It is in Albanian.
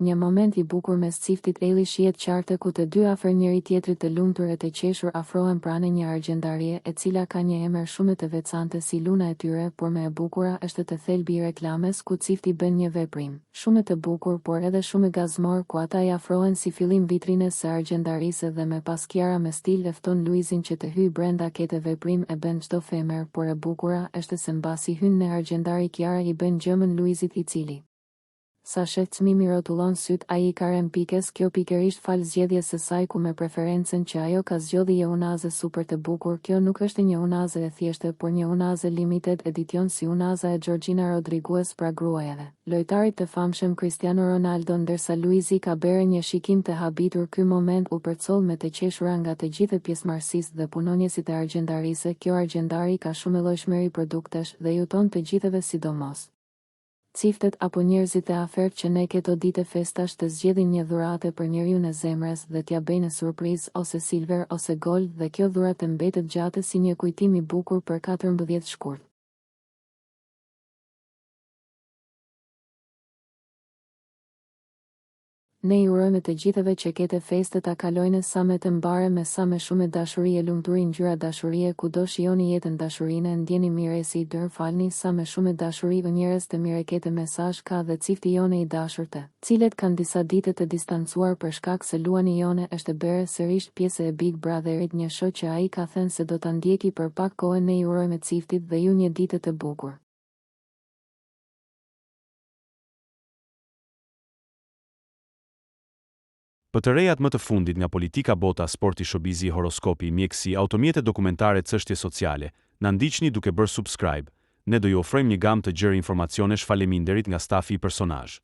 Një moment I bukur mes ciftit Elli shihet qartë ku të dy afër njëri tjetrit të lumtur e të qeshur afrohen pranë një argjendarie e cila ka një emër shumë të veçantë si luna e tyre, por më e bukura është të thelbi I reklames ku cifti bën një veprim shumë të bukur por edhe shumë gazmor ku ata I afrohen si fillim vitrines së argjendarisë dhe me pas Kiara me stil e fton Luizin që të hyjë brenda këtë veprim e bën çdo femër, por e bukura është se mbasi hyn në argjendari Kiara I bën gjëmën Luizit I cili sa shef çmimi rrotullon syt ai ka rënë pikës, kjo pikërisht fal zgjedhjes së saj ku me preferencën që ajo ka zgjodhi një unazë super të bukur. Kjo nuk është një unazë e thjeshtë, por një unazë limited edition si unaza e Georgina Rodriguez pra gruajave lojtarit të famshëm Cristiano Ronaldo, ndërsa Luizi ka bërë një shikim të habitur. Ky moment u përcoll me të qeshura nga të gjithë pjesëmarrësisë dhe punonjësit e argjendarisë. Kjo argjendari ka shumë llojshmëri produktesh dhe juton të gjithëve sidomos ciftet apo njerëzit e afert që ne këto ditë festash të zgjedhin një dhuratë për njeriu në zemrës dhe t'ja bëjnë surprizë ose silver ose gold dhe kjo dhuratë mbetet gjatë si një kujtim I bukur për 14 shkurt. Ne I urojmë të gjithëve që këtë festë ta kalojnë sa më të mbare me sa më shumë dashuri e lumturi ngjyra dashurie kudo shijoni jetën dashurinë ndjeni mirë si dër falni sa më shumë dashuri vë njerëz të mirë këtë mesazh ka dhe cifti jone I dashur të cilët kanë disa ditë të distancuar për shkak se luani jone është bërë sërish pjesë e Big Brotherit, një show që ai ka thënë se do ta ndjeki për pak kohë. Ne I urojmë ciftit dhe ju një ditë të bukur. Për të rejat më të fundit nga politika, bota, sporti, showbizi, horoskopi, mjekësi, automjete dokumentare, çështje sociale, na ndiqni duke bërë subscribe. Ne do ju ofrojmë një gamë të gjerë informacionesh faleminderit nga stafi I personazh.